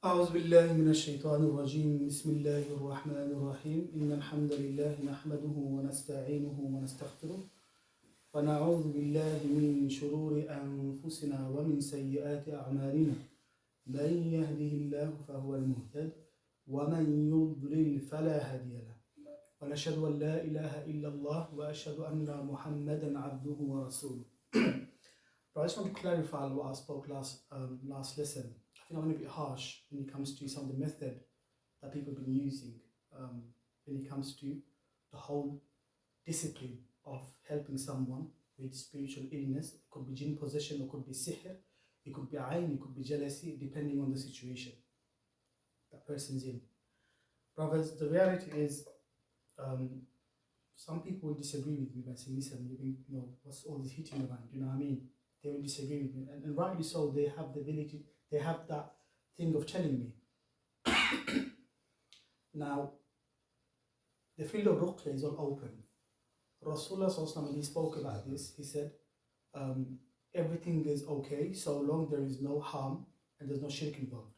أعوذ بالله من الشيطان الرجيم بسم الله الرحمن الرحيم إن الحمد لله نحمده ونستعينه ونستغفره ونعوذ بالله من شرور أنفسنا ومن سيئات أعمالنا من يهده الله فهو المهتد ومن يضلل فلا هادي له ونشهد أن لا إله إلا الله وأشهد أن محمدا عبده ورسوله. But I just want to clarify what I spoke last lesson. I think I'm going to be harsh when it comes to some of the method that people have been using when it comes to the whole discipline of helping someone with spiritual illness. It could be jinn possession, it could be sihr, it could be ayn, it could be jealousy, depending on the situation that person's in. Brothers, the reality is some people will disagree with me by saying, listen, what's all this hitting around? You know what I mean? They will disagree with me, and rightly so. They have the ability, they have that thing of telling me. Now, the field of ruqya is all open. Rasulullah, when he spoke about this, he said, everything is okay so long there is no harm and there's no shirk involved.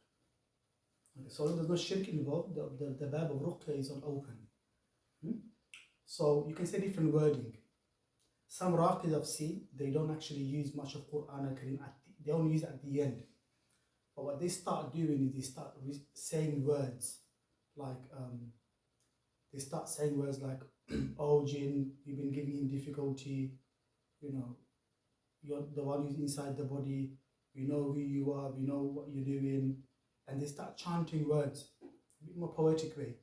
Okay, so long there's no shirk involved, the bab of ruqya is all open. So you can say different wording. Some raqis I've seen, they don't actually use much of Quran Al-Qayim, they only use it at the end. But what they start doing is they start saying words like, oh jinn, you've been giving him difficulty, you're the one who's inside the body, we know who you are, we know what you're doing. And they start chanting words, a bit more poetic way.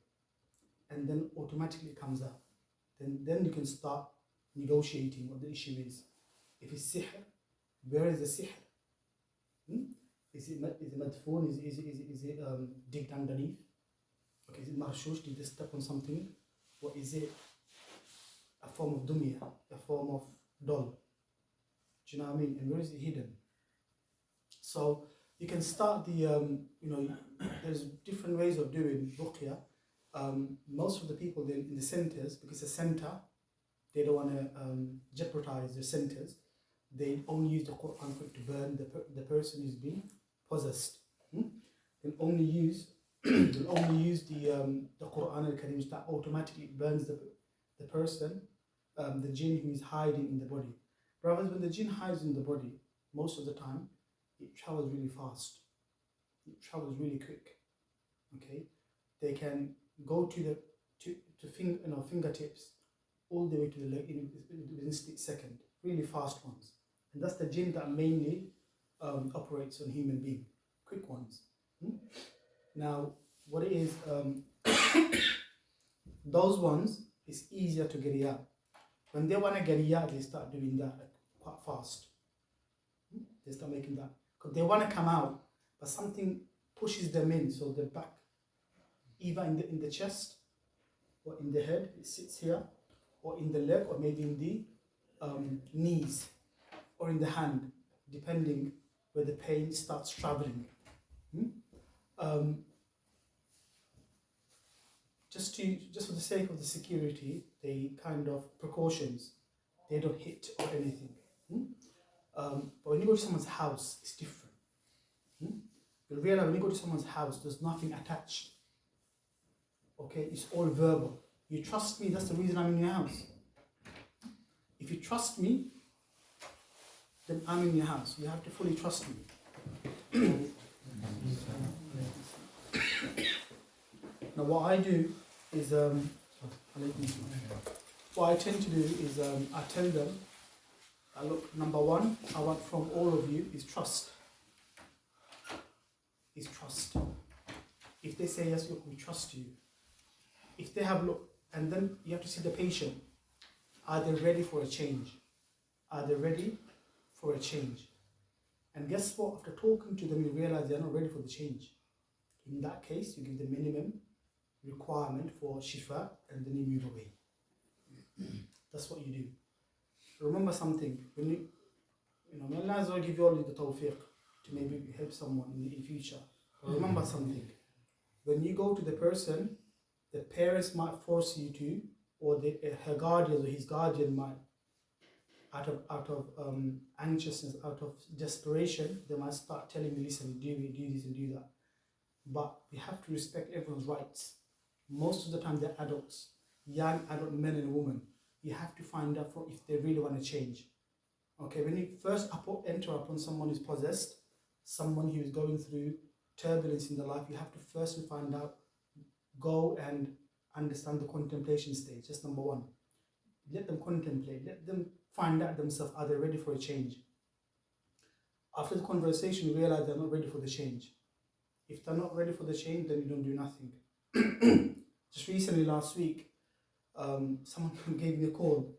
And then automatically it comes up. Then you can start negotiating what the issue is. If it's sihr, where is the sihr? Is it madfoon? Is it digged underneath? Okay, is it marshush? Did they step on something? Or is it a form of dunya, a form of doll? Do you know what I mean? And where is it hidden? So you can start the, there's different ways of doing ruqya. Most of the people in the centers, because it's a center, they don't want to jeopardize their centers. They only use the Quran for it to burn the person who's been possessed. They'll only use the Quran Al-Karim that automatically burns the person, the jinn who is hiding in the body. Brothers, when the jinn hides in the body, most of the time it travels really fast. It travels really quick. Okay, they can go to fingertips all the way to the leg within a split second. Really fast ones. And that's the jinn that mainly operates on human being. Quick ones. Now, what it is, those ones, it's easier to get it out. When they want to get it out, they start doing that quite fast. They start making that. Because they want to come out, but something pushes them in, so they're back. Either in the chest, or in the head, it sits here, or in the leg, or maybe in the knees, or in the hand, depending where the pain starts traveling. Just for the sake of the security, they kind of precautions, they don't hit or anything. But when you go to someone's house, it's different. You'll realize when you go to someone's house, there's nothing attached. Okay, it's all verbal. You trust me, that's the reason I'm in your house. If you trust me, then I'm in your house. You have to fully trust me. Now what I do is, what I tend to do is I tell them, look, number one, I want from all of you is trust. Is trust. If they say yes, look, we trust you. If they have look, and then you have to see the patient. Are they ready for a change? Are they ready for a change? And guess what? After talking to them, you realize they're not ready for the change. In that case, you give the minimum requirement for shifa, and then you move away. That's what you do. Remember something. When may Allah will give you all the tawfiq to maybe help someone in future. Remember something. When you go to the person, the parents might force you to, or her guardian or his guardian might, out of anxiousness, out of desperation, they might start telling you, listen, do this and do that. but we have to respect everyone's rights. Most of the time they're adults, young adult men and women. You have to find out if they really want to change. Okay, when you first enter upon someone who's possessed, someone who is going through turbulence in their life, you have to first find out, go and understand the contemplation stage. That's number one. Let them contemplate, let them find out themselves, are they ready for a change? After the conversation, you realize they're not ready for the change. If they're not ready for the change, then you don't do nothing. Just recently, last week, someone gave me a call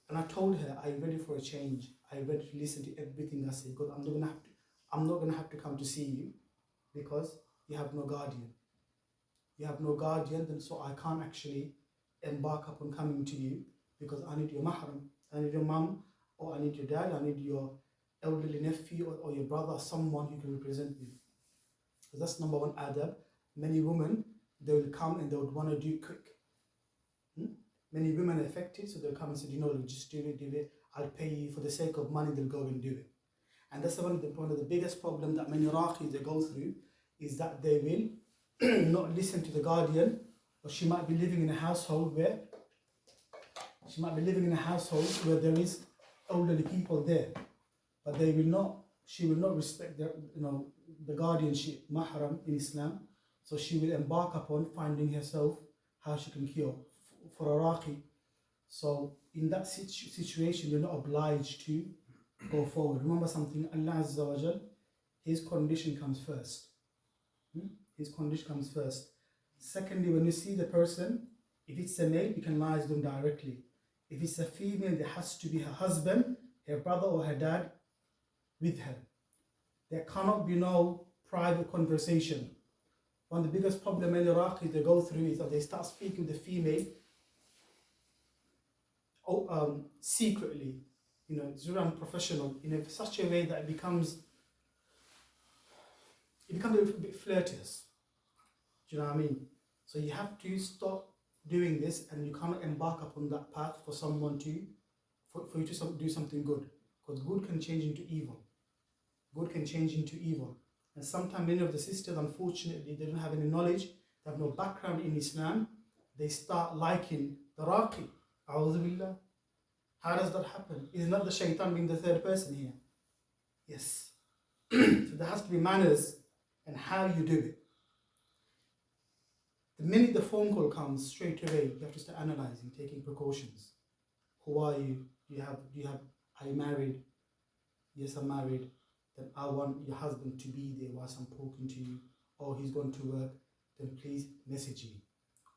and I told her, are you ready for a change? Are you ready to listen to everything I say? Because I'm not gonna have to come to see you because you have no guardian. You have no guardian, then so I can't actually embark upon coming to you because I need your mahram, I need your mum, or I need your dad, I need your elderly nephew or your brother, someone who can represent me. So that's number one adab. Many women, they will come and they would want to do it quick. Many women are affected, so they'll come and say, just do it, I'll pay you. For the sake of money, they'll go and do it. And that's one of the biggest problems that many Iraqis they go through, is that they will not listen to the guardian, or she might be living in a household where there is elderly people there, but she will not respect the guardianship, mahram in Islam. So she will embark upon finding herself how she can cure for Iraqi. So in that situation, you're not obliged to go forward. Remember something, Allah Azza wa Jal, His condition comes first. His condition comes first. Secondly, when you see the person, if it's a male, you can liaise them directly. If it's a female, there has to be her husband, her brother or her dad with her. There cannot be no private conversation. One of the biggest problems in Iraqis they go through is that they start speaking with the female secretly, it's very unprofessional, in such a way that it becomes a little bit flirtatious. Do you know what I mean? So you have to stop doing this, and you cannot embark upon that path for someone for you to do something good, because good can change into evil. Good can change into evil. And sometimes many of the sisters, unfortunately, they don't have any knowledge, they have no background in Islam, they start liking the Raqi. A'udhu billah. How does that happen? Is not the shaitan being the third person here? Yes. So there has to be manners and how you do it. The minute the phone call comes, straight away, you have to start analyzing, taking precautions. Who are you? Are you married? Yes, I'm married. Then I want your husband to be there whilst I'm talking to you. Or he's going to work. Then please message me.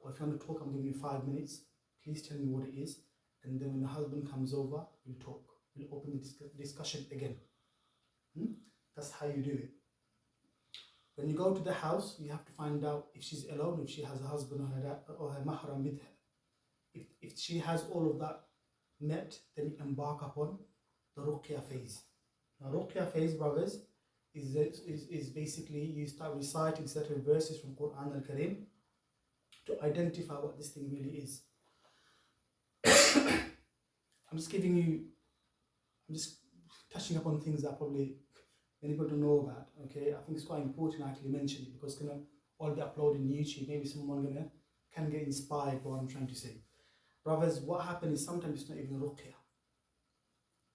Or if you want to talk, I'm giving you 5 minutes. Please tell me what it is. And then when the husband comes over, we'll talk. We'll open the discussion again. That's how you do it. When you go to the house, you have to find out if she's alone, if she has a husband or her mahram with her. If she has all of that met, then you embark upon the ruqya phase. Now, ruqya phase, brothers, is basically you start reciting certain verses from Quran Al-Qayim to identify what this thing really is. I'm just touching upon things that probably many people don't know about. Okay, I think it's quite important I actually mention it, because it's gonna all be uploaded on YouTube. Maybe someone can get inspired by what I'm trying to say. Brothers, what happens is sometimes it's not even ruqya.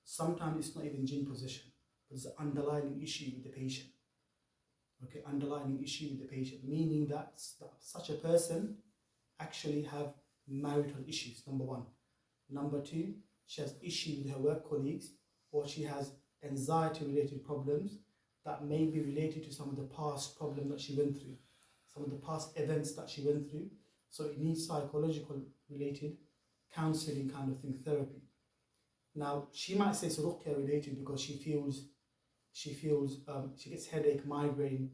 Sometimes it's not even jinn possession. There's an underlying issue with the patient. Okay, underlying issue with the patient, meaning that such a person actually have marital issues, number one. Number two, she has issues with her work colleagues, or she has anxiety-related problems that may be related to some of the past problems that she went through, some of the past events that she went through. So it needs psychological-related counseling kind of thing, therapy. Now, she might say it's ruqya-related because she gets headache, migraine,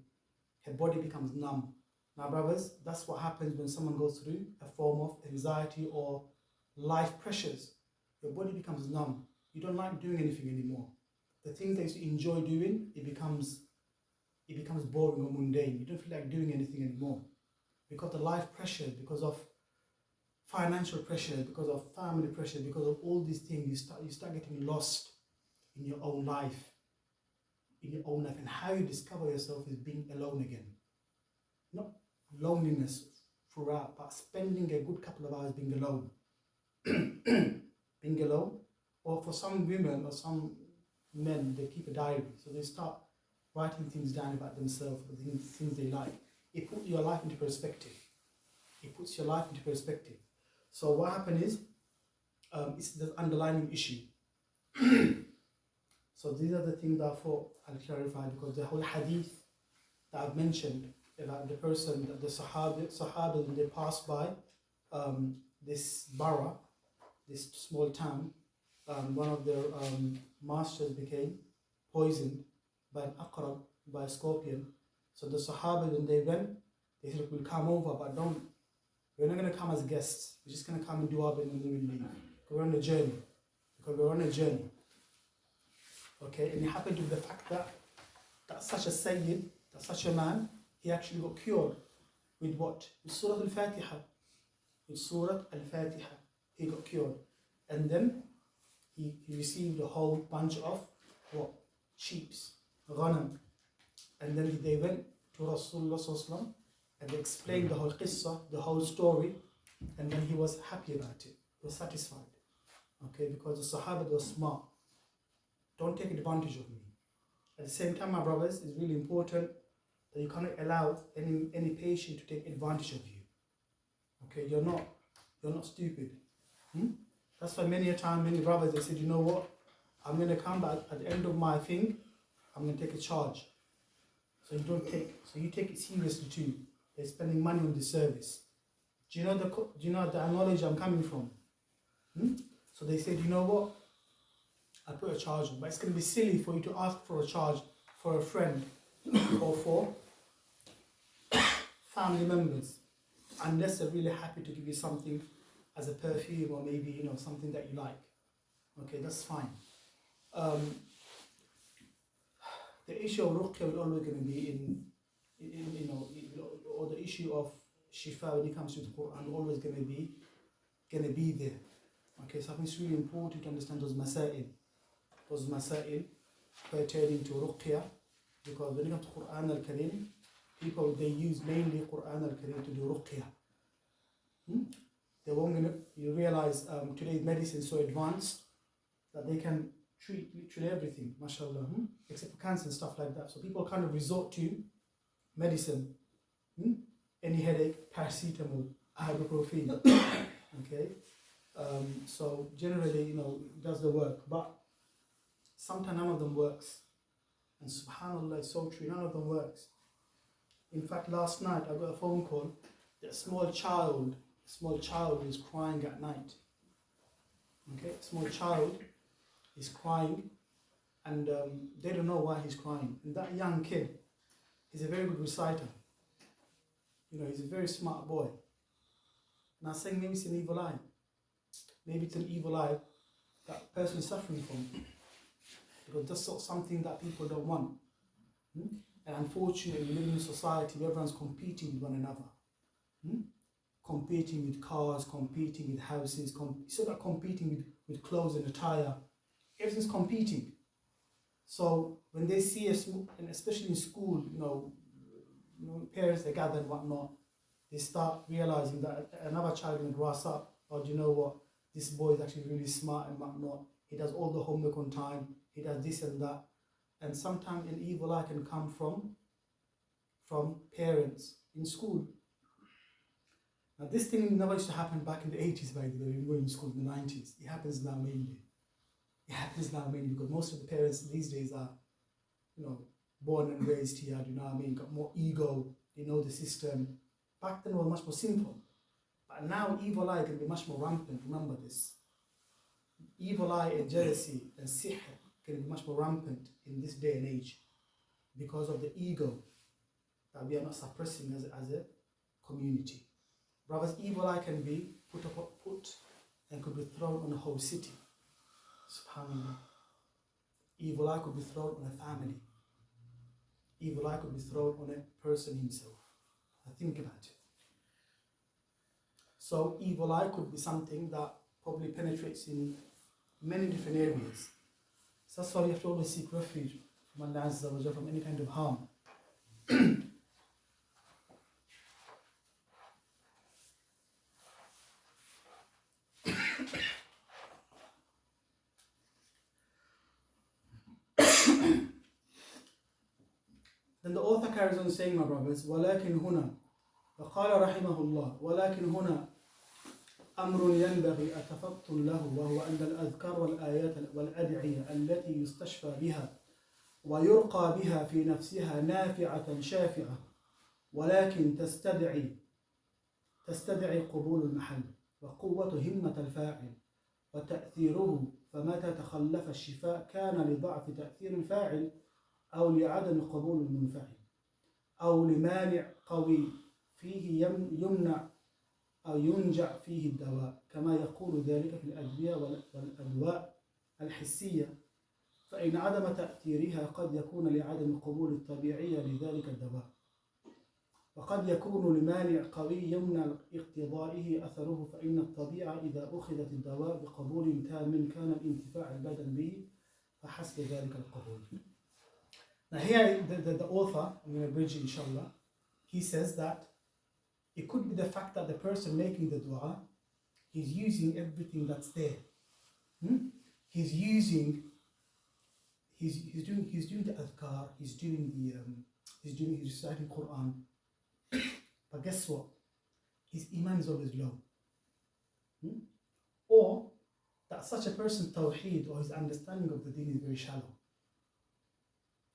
her body becomes numb. Now, brothers, that's what happens when someone goes through a form of anxiety or life pressures. Your body becomes numb. You don't like doing anything anymore. The things that you enjoy doing, it becomes boring or mundane. You don't feel like doing anything anymore. Because of life pressure, because of financial pressure, because of family pressure, because of all these things, you start getting lost in your own life. in your own life, and how you discover yourself is being alone again. Not loneliness throughout, but spending a good couple of hours being alone. Being alone. Or for some women or some men, they keep a diary. So they start writing things down about themselves, the things they like. It puts your life into perspective. It puts your life into perspective. So what happened is, it's the underlying issue. So these are the things that I thought I'll clarify, because the whole hadith that I've mentioned about the person, the Sahaba, when they passed by this borough, this small town, one of their masters became poisoned by an aqrab, by a scorpion. So the Sahaba, when they went, they said, we'll come over, but we're not going to come as guests. We're just going to come and do our bit and then we'll leave. We're on a journey. Because we're on a journey. Okay, and it happened to be the fact that such a Sayyid, that such a man, he actually got cured with what? With Surah Al-Fatiha. With Surah Al-Fatiha, he got cured. And then he received a whole bunch of what? Sheeps, ghanam. And then they went to Rasulullah Sallallahu Alaihi Wasallam and they explained the whole qissa, the whole story, and then he was happy about it. He was satisfied. Okay, because the Sahaba were smart. Don't take advantage of me. At the same time, my brothers, it's really important that you cannot allow any patient to take advantage of you. Okay, you're not stupid. That's why many a time, many brothers, they said, you know what? I'm going to come back at the end of my thing, I'm going to take a charge. So you take it seriously too. They're spending money on this service. Do you know the knowledge I'm coming from? So they said, you know what? I put a charge on, but it's going to be silly for you to ask for a charge for a friend or for family members, unless they're really happy to give you something as a perfume or maybe something that you like. Okay, that's fine. The issue of ruqya will always going to be or the issue of shifa when it comes to the Quran always going to be there. Okay, so I think it's really important to understand those masail pertaining to ruqya, because when it comes to Quran al-Karim, people they use mainly Quran al-Karim to do ruqya. They won't you realize today's medicine is so advanced that they can treat literally everything, mashallah, except for cancer and stuff like that. So people kind of resort to medicine. Any headache, paracetamol, ibuprofen. Okay. So generally, it does the work, but sometimes none of them works. And subhanAllah, it's so true, none of them works. In fact, last night I got a phone call that a small child is crying at night. Okay, a small child is crying, and they don't know why he's crying. And that young kid, he's a very good reciter. He's a very smart boy. And I was saying maybe it's an evil eye. Maybe it's an evil eye that person is suffering from. Because that's not something that people don't want. And unfortunately, we live in a society where everyone's competing with one another. Competing with cars, competing with houses, it's not competing with clothes and attire. Everything's competing. So when they see and especially in school, parents, they gather and whatnot, they start realizing that another child will grass up, or do you know what, this boy is actually really smart and whatnot. He does all the homework on time, he does this and that. And sometimes an evil eye can come from parents in school. Now this thing never used to happen back in the 80s, by the way, when we were in school in the 90s. It happens now mainly. It happens now mainly because most of the parents these days are, born and raised here, got more ego, they know the system. Back then it was much more simple. But now evil eye can be much more rampant, remember this. Evil eye and jealousy and sihr can be much more rampant in this day and age because of the ego that we are not suppressing as a community. Brothers, evil eye can be put and could be thrown on a whole city. SubhanAllah. Evil eye could be thrown on a family. Evil eye could be thrown on a person himself. Now think about it. So evil eye could be something that probably penetrates in many different areas. So that's why we have to always seek refuge from Allah Azza wa Jalla, from any kind of harm. Then the author carries on saying, my brothers, وَلَكِنْ هُنَا فقال رحمه الله ولكن هنا أمر ينبغي التفطن له وهو أن الأذكار والآيات والأدعية التي يستشفى بها ويرقى بها في نفسها نافعة شافعة ولكن تستدعي قبول المحل وقوة همة الفاعل وتأثيره فمتى تخلف الشفاء كان لضعف تأثير الفاعل أو لعدم قبول المنفعل أو لمانع قوي فيه يمنع أو ينجع فيه الدواء كما يقول ذلك في الأدوية والأدواء الحسية فإن عدم تأثيرها قد يكون لعدم قبول الطبيعية لذلك الدواء وقد يكون لمانع قوي يمنع اقتضائه أثره فإن الطبيعة إذا أخذت الدواء بقبول تام كان الانتفاع البدن به فحسب ذلك القبول. Now here the author, I'm going to bridge it inshallah, he says that it could be the fact that the person making the dua, he's using everything that's there. He's doing the adhkar, he's reciting Quran. But guess what? His iman is always low. Or that such a person's tawheed or his understanding of the deen is very shallow.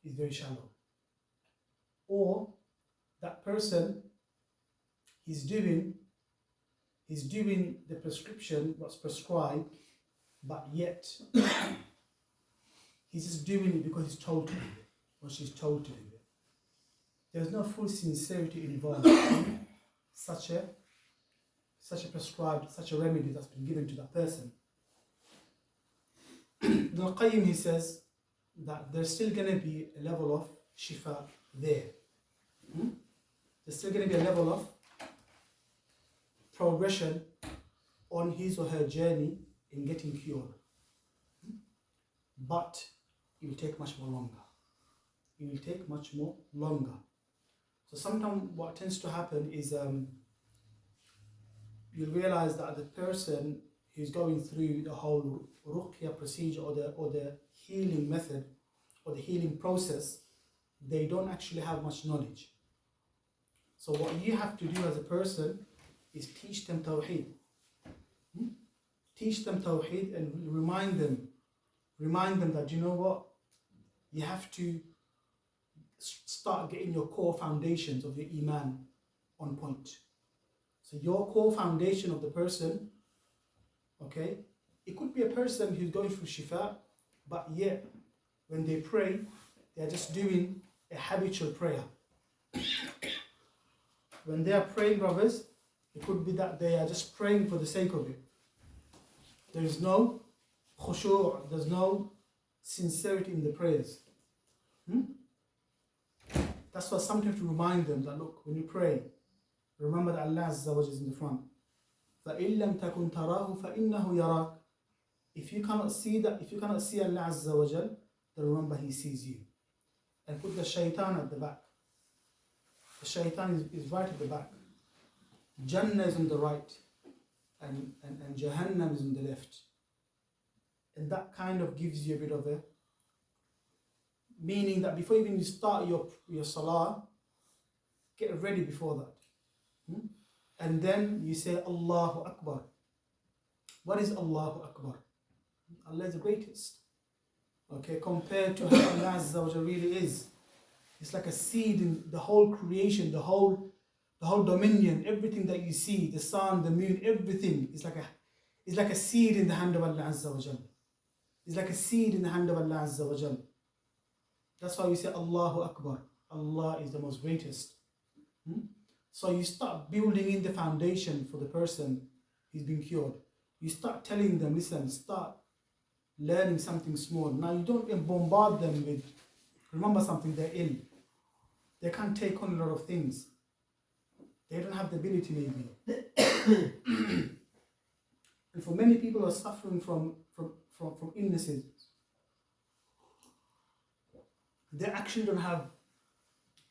Is very shallow. Or that person he's doing the prescription, what's prescribed, but yet he's just doing it because he's told to do it, or she's told to do it. There's no full sincerity involved in such a prescribed, such a remedy that's been given to that person. Al-Qayim, he says that there's still going to be a level of shifa there. There's still going to be a level of progression on his or her journey in getting cured. But it will take much more longer. It will take much more longer. So sometimes what tends to happen is you'll realize that the person who's going through the whole ruqya procedure or the healing method or the healing process, they don't actually have much knowledge. So what you have to do as a person is teach them tawheed. Teach them tawheed and remind them that, you know what, you have to start getting your core foundations of your iman on point. So your core foundation of the person, okay, it could be a person who's going through shifa, but yet when they pray, they're just doing a habitual prayer. When they are praying, brothers, it could be that they are just praying for the sake of it. There is no khushu', there's no sincerity in the prayers. That's why sometimes to remind them that, look, when you pray, remember that Allah Azza wa Jalla is in the front. فَإِن لَمْ تَكُنْ تَرَاهُ فَإِنَّهُ يَرَاكَ. If you cannot see Allah Azza wa Jalla, then remember He sees you. And put the shaitan at the back. The shaitan is right at the back. Jannah is on the right. And Jahannam is on the left. And that kind of gives you a bit of a meaning that before even you start your salah, get ready before that. And then you say Allahu Akbar. What is Allahu Akbar? Allah is the greatest. Okay, compared to how Allah Azza wa Jalla really is. It's like a seed in the whole creation, the whole dominion, everything that you see, the sun, the moon, everything is like a seed in the hand of Allah Azza wa Jalla. It's like a seed in the hand of Allah Azza wa Jalla. That's why we say Allahu Akbar. Allah is the most greatest. So you start building in the foundation for the person who's been cured. You start telling them, listen, start learning something small. Now you don't bombard them with, remember something, they're ill. They can't take on a lot of things. They don't have the ability maybe. And for many people who are suffering from illnesses, they actually don't have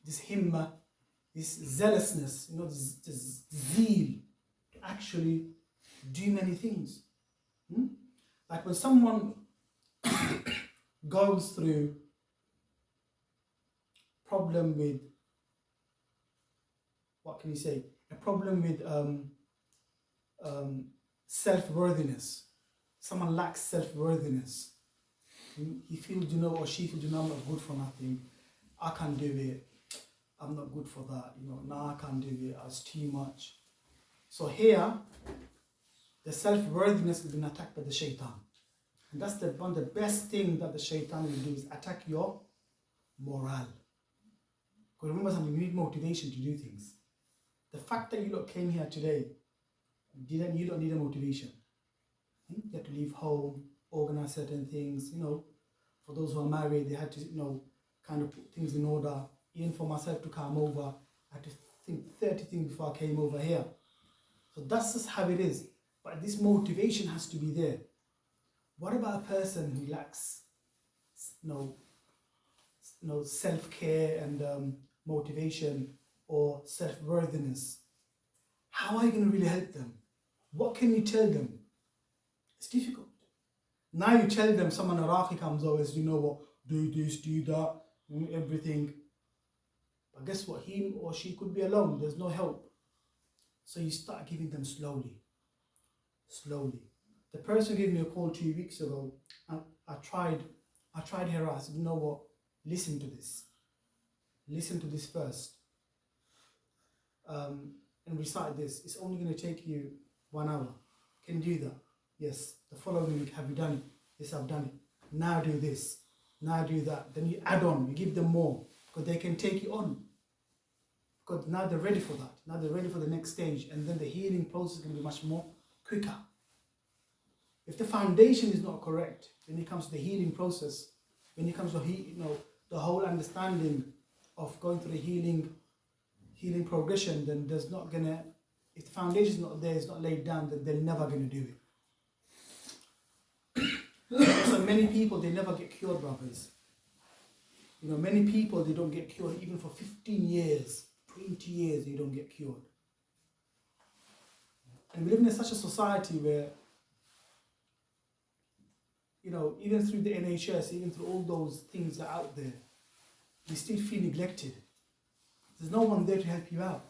this himma, this zealousness, this zeal to actually do many things. Like when someone goes through problem with, what can you say, a problem with self-worthiness. Someone lacks self-worthiness. He feels, or she feels, I'm not good for nothing. I can't do it. I'm not good for that. No, I can't do it. It's too much. So here, the self-worthiness has been attacked by the shaitan. And that's one of the best thing that the shaitan will do is attack your morale. Because remember something, you need motivation to do things. The fact that you lot came here today, you don't need a motivation. You have to leave home, organize certain things, for those who are married, they had to, kind of put things in order. Even for myself to come over, I had to think 30 things before I came over here. So that's just how it is. But this motivation has to be there. What about a person who lacks, self-care and motivation or self-worthiness? How are you going to really help them? What can you tell them? It's difficult. Now you tell them, someone Iraqi comes over, says, do this, do that, everything. But guess what? He or she could be alone. There's no help. So you start giving them slowly. Slowly. The person gave me a call 2 weeks ago. I tried her. I said, listen to this. Listen to this first. And recite this. It's only going to take you 1 hour. Can you do that? Yes. The following week, have you done it? Yes, I've done it. Now do this. Now do that. Then you add on. You give them more. Because they can take you on. Because now they're ready for that. Now they're ready for the next stage. And then the healing process is going to be much more quicker. If the foundation is not correct, when it comes to the healing process, when it comes to the whole understanding of going through the healing progression, then there's not gonna, if the foundation is not there, it's not laid down, then they're never gonna do it. So many people, they never get cured, brothers. Many people, they don't get cured even for 15 years, 20 years, they don't get cured. And we live in such a society where, even through the NHS, even through all those things that are out there, you still feel neglected. There's no one there to help you out.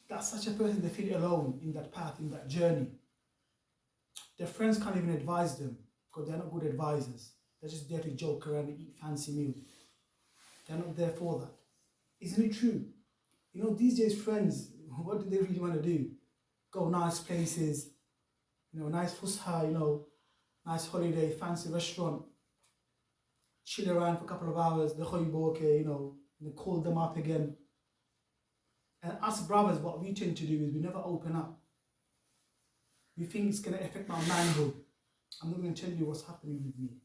That's such a person, they feel alone in that path, in that journey. Their friends can't even advise them because they're not good advisors. They're just there to joke around and eat fancy meals. They're not there for that. Isn't it true? These days friends, what do they really want to do? Go nice places, nice fusha, nice holiday, fancy restaurant, chill around for a couple of hours, and call them up again. And us brothers, what we tend to do is we never open up. We think it's going to affect my manhood. I'm not going to tell you what's happening with me.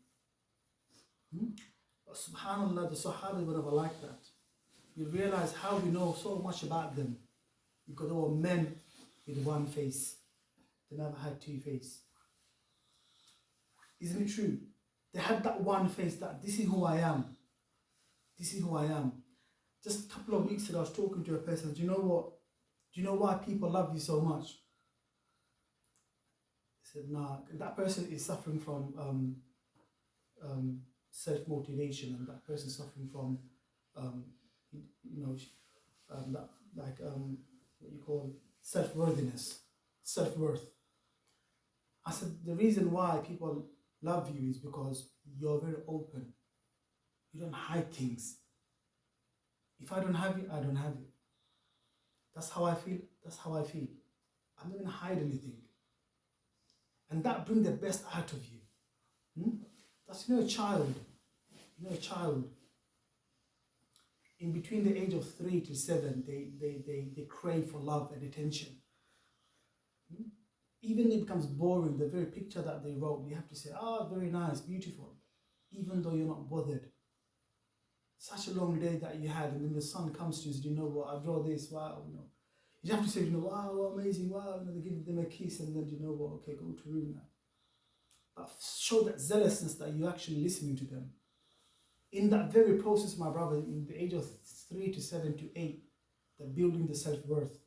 But subhanAllah, the Sahaba were never like that. You realize how we know so much about them. Because they were men with one face. They never had two faces. Isn't it true? They had that one face, that this is who I am. This is who I am. Just a couple of weeks ago, I was talking to a person. Do you know what? Do you know why people love you so much? I said, nah. That person is suffering from self-motivation, and that person is suffering from, what you call self-worthiness, self-worth. I said, the reason why people love you is because you're very open. You don't hide things. If I don't have it, I don't have it. That's how I feel. That's how I feel. I'm not going to hide anything. And that brings the best out of you. That's, a child. A child. In between the age of 3 to 7, they crave for love and attention. Even if it becomes boring, the very picture that they wrote, you have to say, very nice, beautiful. Even though you're not bothered. Such a long day that you had, and then the sun comes to you and says, you know what, I draw this, wow, You have to say, wow, amazing, wow, they give them a kiss, and then, okay, go to room now. But show that zealousness that you're actually listening to them. in that very process, my brother, in the age of 3 to 7 to 8, they're building the self-worth.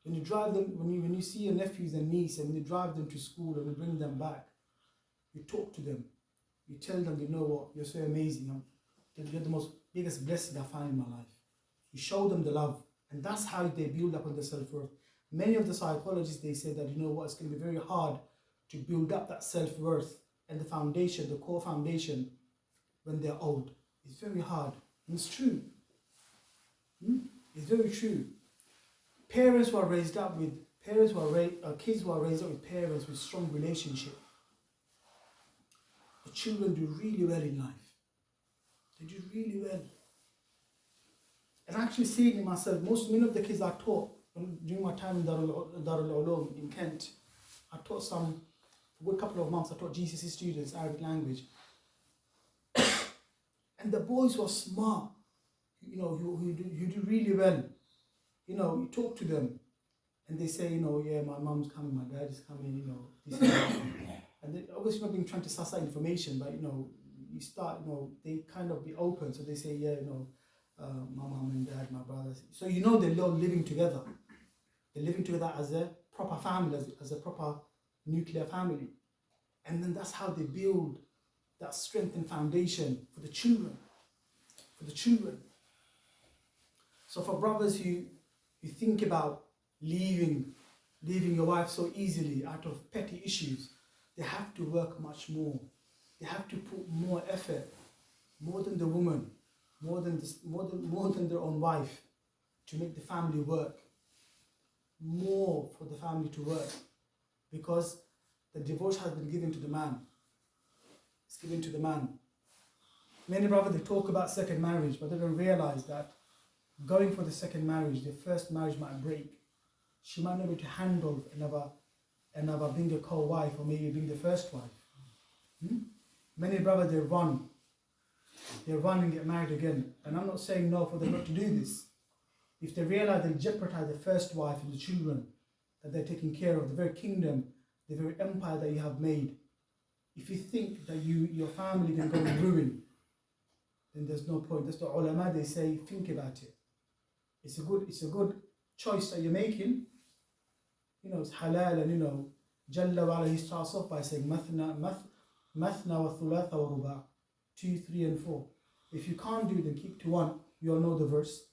When you drive them, when you see your nephews and niece, and when you drive them to school and you bring them back, you talk to them, you tell them, you know what, you're so amazing, you're the most biggest blessing I found in my life. You show them the love, and that's how they build up on their self-worth. Many of the psychologists, they say that, you know what, it's going to be very hard to build up that self-worth and the foundation, the core foundation, when they're old. It's very hard, and it's true. It's very true. Parents who are raised up with kids who are raised up with parents with strong relationship, the children do really well in life. They do really well. And I actually see it in myself. Many of the kids I taught during my time in Darul Ulum in Kent, I taught for a good couple of months, I taught GCSE students Arabic language. And the boys were smart, you know, who do really well. You know, you talk to them and they say, you know, yeah, my mom's coming, my dad is coming, you know, this and that. And they obviously not being trying to suss out information, but, you know, you start, you know, they kind of be open. So they say, yeah, you know, my mom and dad, my brothers. So you know they're all living together. They're living together as a proper family, as a proper nuclear family. And then that's how they build that strength and foundation for the children. For the children. So for brothers who think about leaving your wife so easily out of petty issues, they have to work much more. They have to put more effort, more than the woman, more than their own wife, to make the family work. More for the family to work, because the divorce has been given to the man. It's given to the man. Many brothers, they talk about second marriage, but they don't realize that going for the second marriage, the first marriage might break. She might not be able to handle another being a co-wife, or maybe being the first wife. Many brothers, they run and get married again. And I'm not saying no for them not to do this. If they realize they jeopardize the first wife and the children that they're taking care of, the very kingdom, the very empire that you have made, if you think that your family can go in ruin, then there's no point. That's the ulama, they say, think about it. It's a good choice that you're making. You know, it's halal, and you know, Jalla wa ala, he starts off by saying mathna wa thulatha wa ruba', 2, 3 and 4. If you can't do it, then keep to 1. You all know the verse.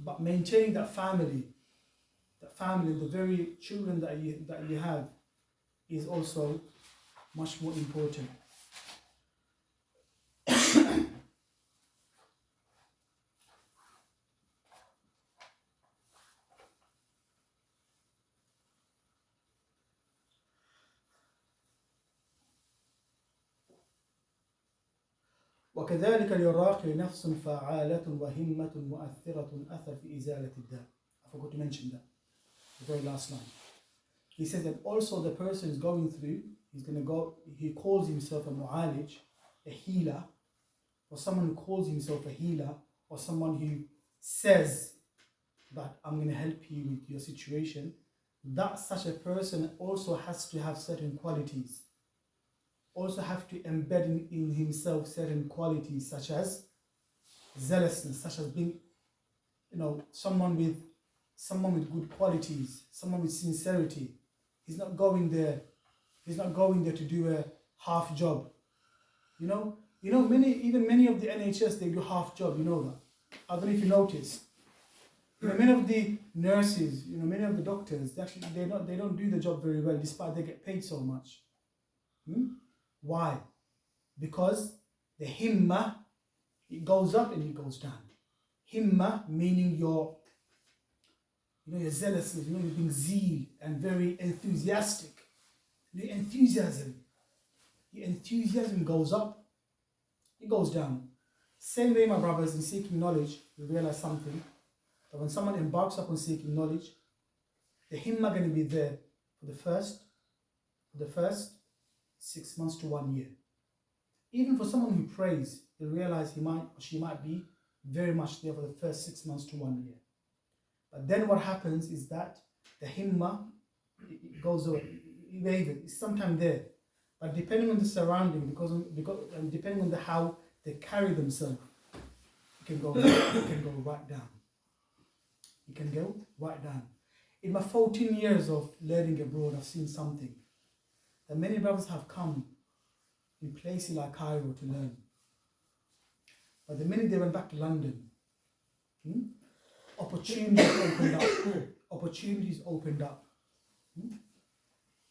But maintaining that family, the very children that you have, is also much more important. وكذلك للراقي نفس فعالة وهمة مؤثرة أثر في إزالة الداء. I forgot to mention that, the very last line. He said that also the person is going through, he calls himself a mu'alij, a healer, or someone who calls himself a healer, or someone who says that I'm going to help you with your situation. That such a person also has to have certain qualities. Also have to embed in himself certain qualities, such as zealousness, such as being, you know, someone with good qualities, someone with sincerity. He's not going there to do a half job. You know, many of the NHS, they do half job, you know that. I don't know if you notice. You know, many of the nurses, you know, many of the doctors, they don't do the job very well, despite they get paid so much. Why? Because the himma, it goes up and it goes down. Himma meaning your zealousness, you're being zeal and very enthusiastic. Your enthusiasm goes up, it goes down. Same way, my brothers, in seeking knowledge, you realize something, that when someone embarks upon seeking knowledge, the himma going to be there for the first 6 months to 1 year. Even for someone who prays, you'll realize she might be very much there for the first 6 months to 1 year. But then what happens is that the himma, it goes away, it's sometimes there. But depending on the surrounding, because and depending on how they carry themselves, it can go right down. It can go right down. In my 14 years of learning abroad, I've seen something that many brothers have come in places like Cairo to learn. But the minute they went back to London, opportunities opened up. Opportunities opened up.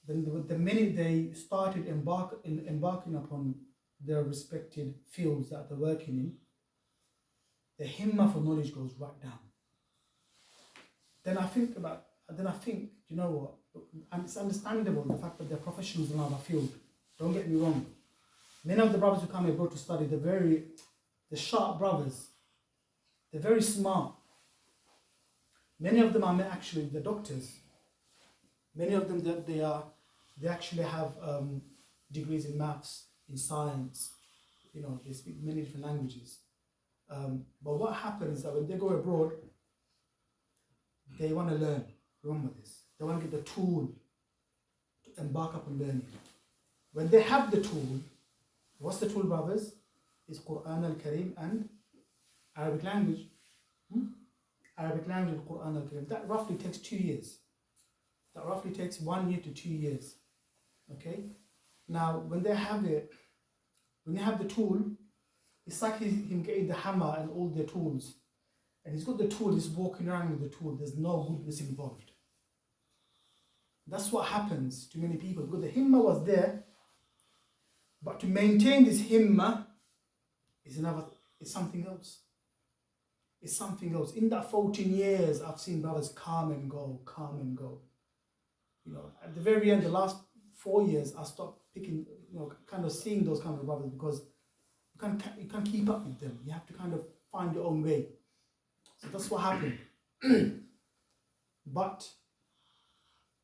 Then the minute they started embarking upon their respected fields that they're working in, the himmah for knowledge goes right down. Then I think, you know what, and it's understandable the fact that they're professionals in our field. Don't get me wrong. Many of the brothers who come abroad to study, they're sharp brothers. They're very smart. Many of them are actually the doctors. Many of them they actually have degrees in maths, in science. You know, they speak many different languages. But what happens is that when they go abroad, they want to learn. Remember this. They want to get the tool to embark upon learning. When they have the tool, what's the tool, brothers? It's Quran Al-Qayim and Arabic language. Arabic language and Quran Al-Qayim. That roughly takes 2 years. That roughly takes 1 year to 2 years. Okay? Now, when they have it, when they have the tool, it's like him getting the hammer and all the tools. And he's got the tool, he's walking around with the tool. There's no goodness involved. That's what happens to many people. Because the himmah was there, but to maintain this himmah is something else. It's something else. In that 14 years, I've seen brothers come and go. You know, at the very end, the last 4 years, I stopped picking, kind of seeing those kind of brothers because you can't keep up with them. You have to kind of find your own way. So that's what happened. But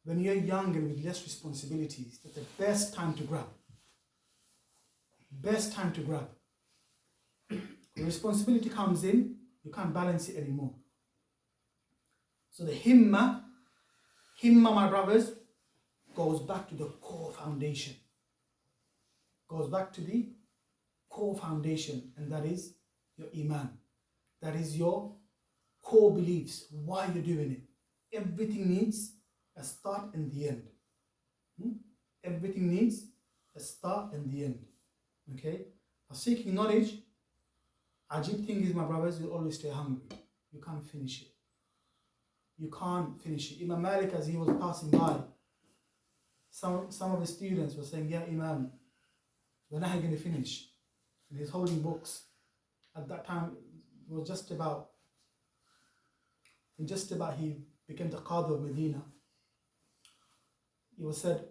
when you're young and with less responsibilities, that's the best time to grab. Best time to grab. When responsibility comes in, you can't balance it anymore. So the himmah, my brothers, goes back to the core foundation. Goes back to the core foundation, and that is your iman. That is your core beliefs, why you're doing it. Everything needs a start and the end. Everything needs a start and the end. Okay? Now, seeking knowledge, ajib thing is, my brothers, you'll always stay hungry. You can't finish it. You can't finish it. Imam Malik, as he was passing by, some of the students were saying, "Yeah, Imam, when are you going to finish?" And he's holding books. At that time, it was just about he became the Qadi of Medina. He was said,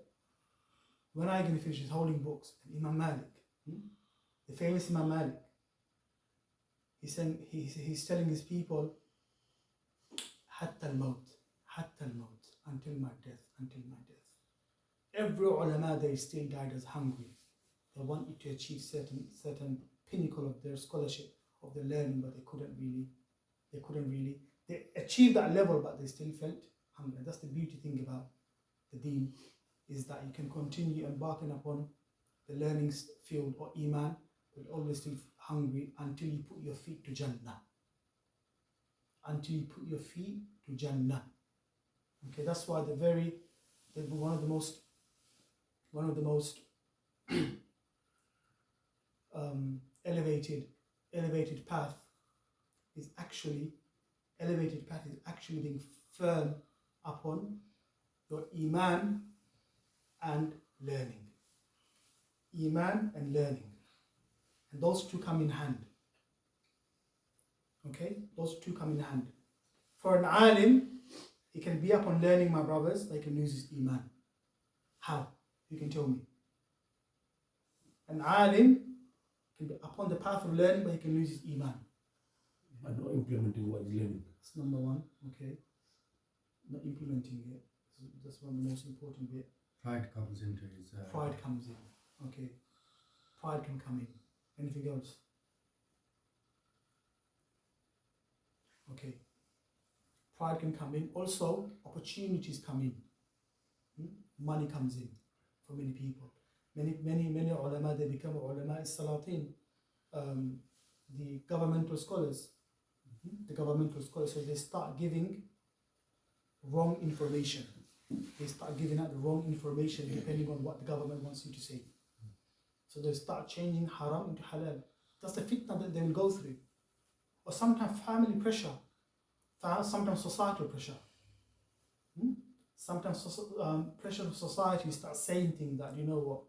"When are you going to finish?" He's holding books. And Imam Malik, the famous Imam Malik, he's telling his people, "Hatta al-maut, until my death. Every ulama, they still died as hungry. They wanted to achieve certain pinnacle of their scholarship, of their learning, but they couldn't really. They achieved that level, but they still felt hungry. That's the beauty thing about the deen, is that you can continue embarking upon the learning field or iman, but always still hungry until you put your feet to Jannah. Okay, that's why one of the most elevated path is actually being firm upon your iman and learning. And those two come in hand. Okay? Those two come in hand. For an alim, he can be upon learning, my brothers, but he can lose his iman. How? You can tell me. An alim can be upon the path of learning, but he can lose his iman. By not implementing what he's learning. That's number one, okay. Not implementing it. That's one of the most important bit. Pride comes into his... Pride comes in, okay. Pride can come in. Anything else? Okay. Pride can come in. Also, opportunities come in. Money comes in for many people. Many ulama, they become ulama salatin, the governmental scholars. So they start giving wrong information. They start giving out the wrong information depending on what the government wants you to say. So they start changing haram into halal. That's the fitna that they will go through. Or sometimes family pressure, sometimes societal pressure. Sometimes pressure of society, start saying things that, you know what,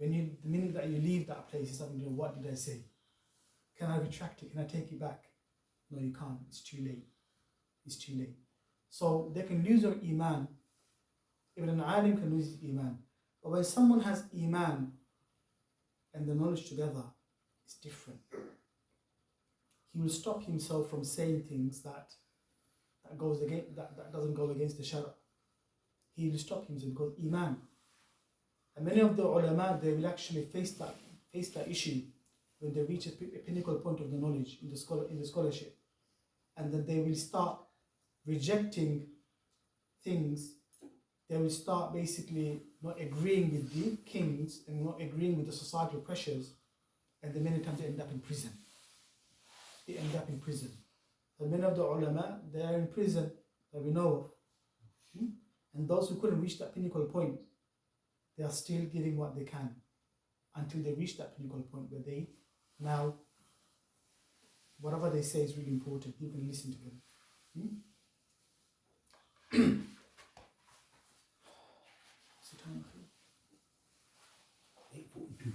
the minute that you leave that place, you start thinking, what did I say? Can I retract it? Can I take it back? No, you can't. It's too late. It's too late. So they can lose your iman. Even an alim can lose his iman. But when someone has iman and the knowledge together, it's different. He will stop himself from saying things that doesn't go against the shara. He will stop himself because iman. And many of the ulama, they will actually face that issue when they reach a pinnacle point of the knowledge in the scholarship, and then they will start rejecting things. They will start basically not agreeing with the kings and not agreeing with the societal pressures, and then many times they end up in prison. And many of the ulama, they are in prison that we know of. And those who couldn't reach that pinnacle point, they are still giving what they can until they reach that pinnacle point where they now, whatever they say is really important. You can listen to them. What's the time? 8:42.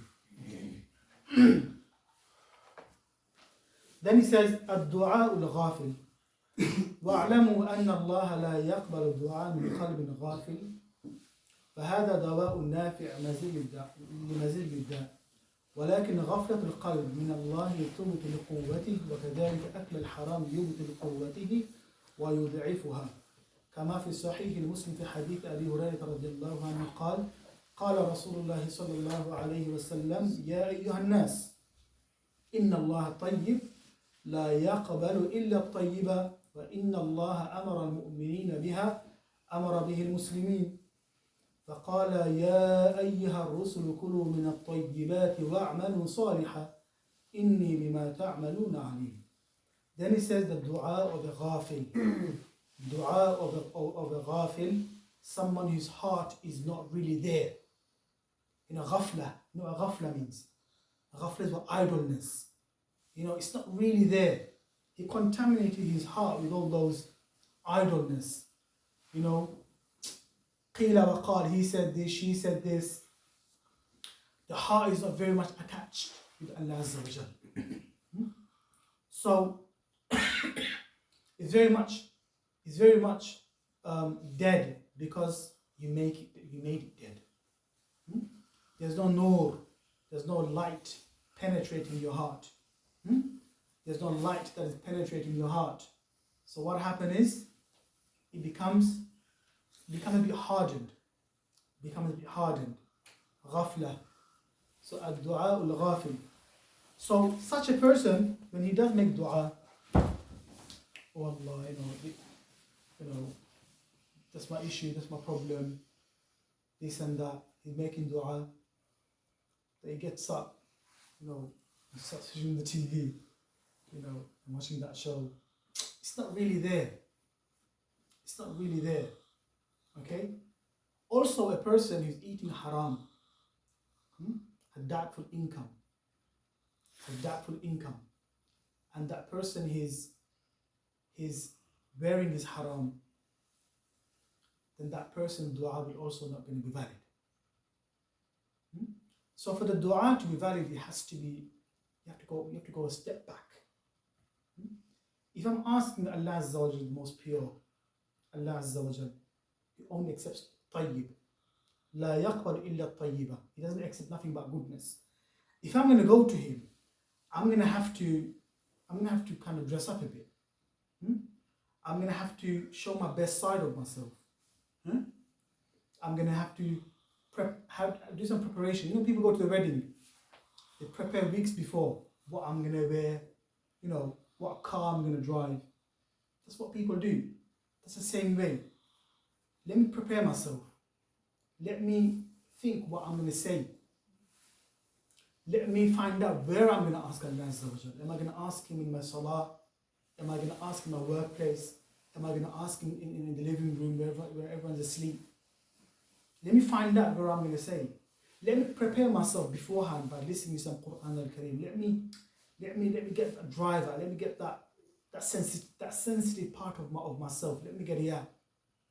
Then he says, الدعاء الغافل واعلموا أن الله لا يقبل الدعاء من قلب غافل فهذا دواء نافع لمزيل الداء ولكن غفلة القلب من الله تبطل قوته وكذلك أكل الحرام يبطل قوته ويضعفها كما في صحيح المسلم في حديث أبي هريرة رضي الله عنه قال قال رسول الله صلى الله عليه وسلم يا أيها الناس إن الله طيب لا يقبل إلا الطيب وإن الله أمر المؤمنين بها أمر به المسلمين فقال يا أيها الرسل كلوا من الطيبات واعملوا صالحا إني بما تعملون عليم. Then he says the dua of a ghafil. Dua of a ghafil, someone whose heart is not really there. Ghafla. You know what ghafla means? Ghafla is what idleness. It's not really there. He contaminated his heart with all those idleness. Qila wa qal, he said this, she said this. The heart is not very much attached with Allah Azza wa Jal. So it's very much dead because you made it dead. There's no nur, there's no light penetrating your heart. There's no light that is penetrating your heart. So what happened is, it becomes a bit hardened. Ghafla. So ad-du'a ul-ghafil. So such a person, when he does make dua, oh Allah, that's my issue, that's my problem, this and that. He's making dua. Then he gets up, he starts watching the TV, and watching that show. It's not really there. Okay? Also, a person who's eating haram, a doubtful income, and that person is wearing his haram, then that person's dua will also not going to be valid. So for the dua to be valid, it has to be, you have to go a step back. If I'm asking Allah Azza wa Jal, the most pure, Allah Azza wa Jal, He only accepts tayyib. La yaqbal illa tayyiba. He doesn't accept nothing but goodness. If I'm going to go to Him, I'm going to have to kind of dress up a bit. I'm going to have to show my best side of myself. I'm going to have to do some preparation. People go to the wedding, they prepare weeks before what I'm going to wear, what car I'm going to drive. That's what people do. That's the same way. Let me prepare myself. Let me think what I'm going to say. let me find out where I'm going to ask Allah Azza wa Jal. Am I going to ask Him in my salah? Am I going to ask in my workplace? Am I going to ask Him in the living room where everyone's asleep? Let me find out where I'm going to say. Let me prepare myself beforehand by listening to some Quran al-Kareem. Let me get that driver. Let me get that sensitive part of myself. Let me get it out.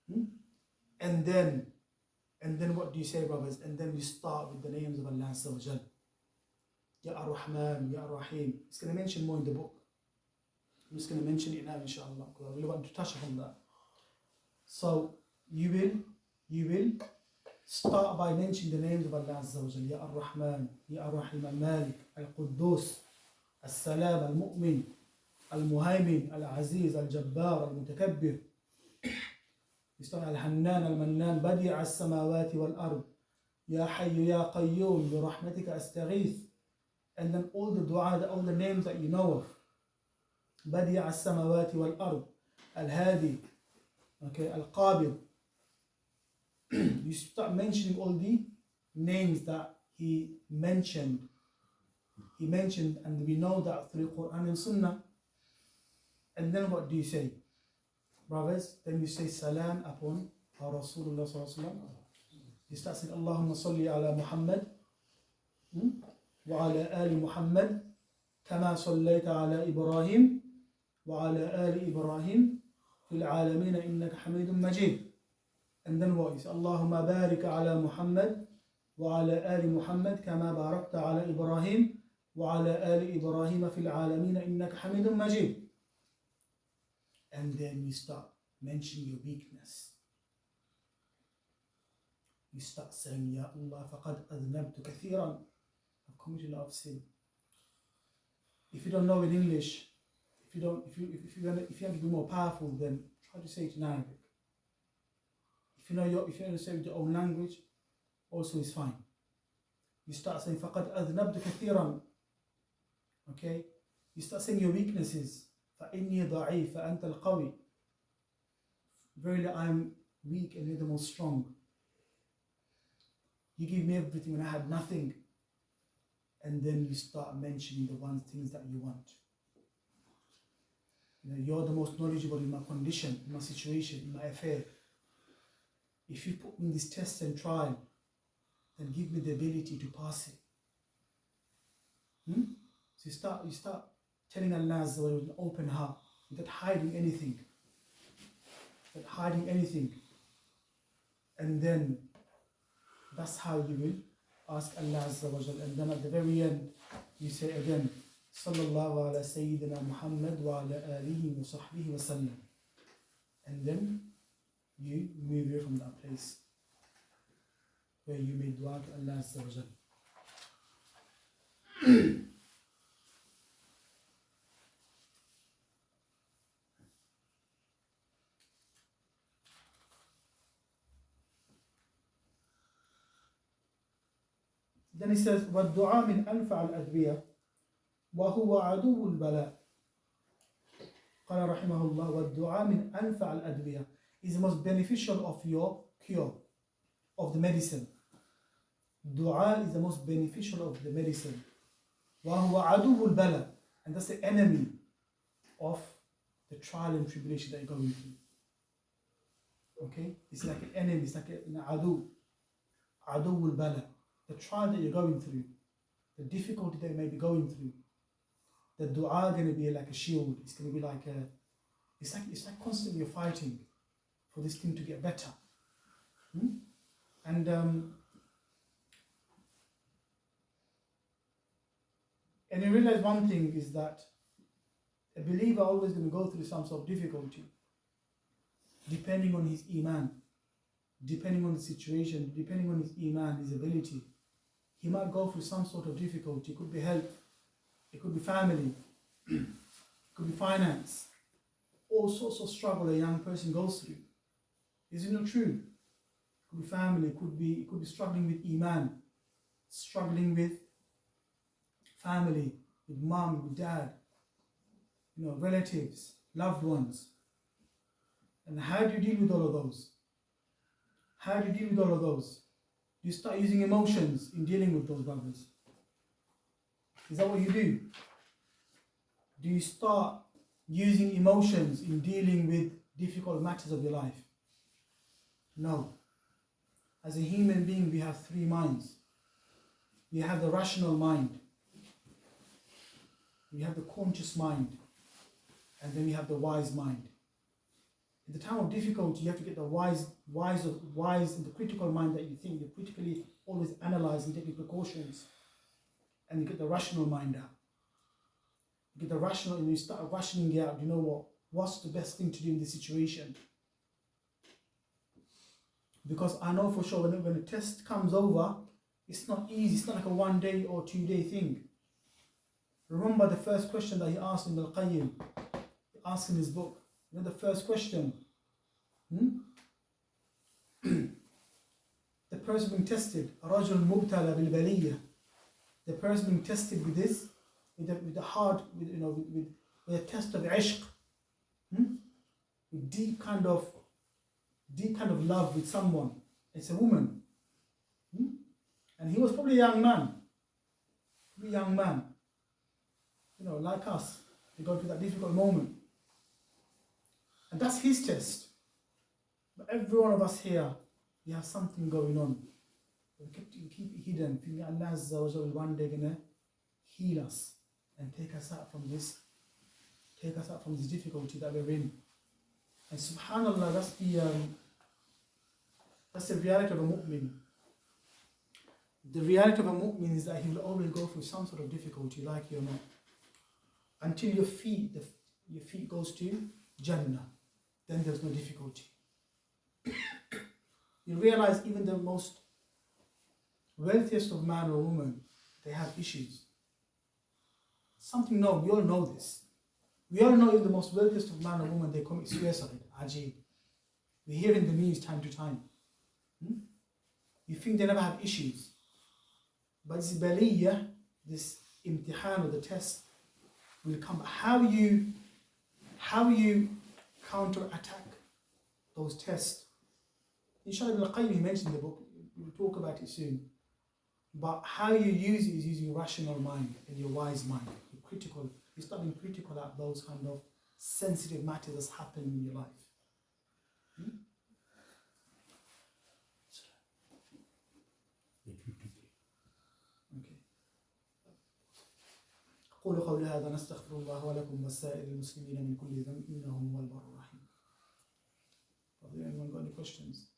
And then what do you say, brothers? And then we start with the names of Allah Azza wa Jal. Ya Ar-Rahman, Ya Ar-Rahim. It's going to mention more in the book. I'm just going to mention it now, inshallah, because I really want to touch upon that. So you will start by mentioning the names of Allah Azza wa Jal. Ya Ar-Rahman, Ya Ar-Rahim, Al-Malik, Al-Quddus, Al-Salam, Al-Mu'min, Al-Muhaymin, Al-Aziz, Al-Jabbar, Al-Mutakabbir. You start Al-Hannan, Al-Mannan, Badi' As-Samawati Wal-Ard, Ya Hayyu, Ya Qayyum, Bi Rahmatika Astaghith. And then all the dua, all the names that you know of. Badi' As-Samawati Wal-Ard, Al-Hadi, okay, Al-Qabid. You start mentioning all the names that he mentioned. He mentioned, and we know that through Quran and Sunnah. And then what do you say, brothers? Then you say salam upon our Rasulullah sallallahu alaihi wasallam. You start saying Allahumma salli ala Muhammad wa ala ali Muhammad kama sallaita ala Ibrahim wa ala ali Ibrahim fil alameen innaka Hamidun Majid. And then what? You say Allahumma barik ala Muhammad wa ala ali Muhammad kama barakta ala Ibrahim wa ala ali Ibrahim fil alameen innaka Hamidun Majid. And then you start mentioning your weakness. You start saying, Ya Allah, faqad adnabtu kathiran. I've committed a lot of sin. If you don't know in English, if you have to be more powerful, then try to say it in Arabic. If you want to say it in your own language, also is fine. You start saying, faqad adnabtu kathiran. Okay? You start saying your weaknesses. فَإِنِّي ضَعِيفٌ فَأَنْتَ الْقَوِيُّ. Verily I am weak and you're the most strong. You give me everything when I had nothing. And then you start mentioning the things that you want. You're the most knowledgeable in my condition, in my situation, in my affair. If you put me in this test and trial, then give me the ability to pass it. So you start telling Allah with an open heart, without hiding anything. And then that's how you will ask Allah Azza wa Jal. And then at the very end, you say again, Sallallahu ala Sayyidina Muhammad wa ala alihi wa sahbihi wa sallam. And then you move away from that place where you made dua to Allah Azza wa Jal. Then he says, وَالدُّعَاء مِنْ أَنْفَعَ الْأَدْوِيَةِ وَهُوَ عَدُوُّ الْبَلَاءِ. قال رحمه الله, وَالدُّعَاء مِنْ أَنْفَعَ الْأَدْوِيَةِ is the most beneficial of your cure, of the medicine. Dua is the most beneficial of the medicine. وَهُوَ عَدُوُّ الْبَلَاءِ, and that's the enemy of the trial and tribulation that you're going through. Okay? It's like an enemy, it's like an adu. عَدُوُّ الْبَلَاءِ. The trial that you're going through, the difficulty that you may be going through, the dua is going to be like a shield. It's going to be like it's like constantly you're fighting for this thing to get better. And you realize one thing is that a believer always going to go through some sort of difficulty, depending on his iman, depending on the situation, depending on his iman, his ability. He might go through some sort of difficulty. It could be health, it could be family, it could be finance. All sorts of struggle a young person goes through. Is it not true? It could be family, it could be struggling with iman, struggling with family, with mom, with dad, relatives, loved ones. And how do you deal with all of those? You start using emotions in dealing with those brothers. Is that what you do? Do you start using emotions in dealing with difficult matters of your life? No. As a human being, we have three minds. We have the rational mind. We have the conscious mind. And then we have the wise mind. In the time of difficulty, you have to get the wise and the critical mind that you think. You're critically always analyzing, taking precautions. And you get the rational mind out. You get the rational, and you start rationing it out. You know what? What's the best thing to do in this situation? Because I know for sure when a test comes over, it's not easy. It's not like a 1 day or 2 day thing. Remember the first question that he asked in Al-Qayim. He asked in his book. You know the first question? The person being tested, رجل مبتلى بالبلية. The person being tested with this, with the heart, with a test of ishq, with deep kind of love with someone. It's a woman, and he was probably a young man, like us. They go through that difficult moment, and that's his test. But every one of us here, we have something going on. We keep it hidden, thinking Allah Azza wa Jalla one day gonna heal us and take us out from this difficulty that we're in. And subhanallah, that's the reality of a mu'min. The reality of a mu'min is that he will always go through some sort of difficulty, like you or not, until your feet goes to Jannah. Then there's no difficulty. You realize even the most wealthiest of man or woman, they have issues. We all know this. We all know if the most wealthiest of man or woman, they commit suicide. Ajib. We hear in the news time to time. You think they never have issues. But this baliyah, this imtihan or the test, will come. How you counter-attack those tests. Inshallah, Al-Qayim, he mentioned in the book, we'll talk about it soon. But how you use it is using your rational mind and your wise mind. You're critical. You start being critical at those kind of sensitive matters that's happening in your life. Okay. أقول قولي هذا نستغفر الله ولكم وسائر المسلمين من كل ذنب إنه هو البر الرحيم. Have anyone got any questions?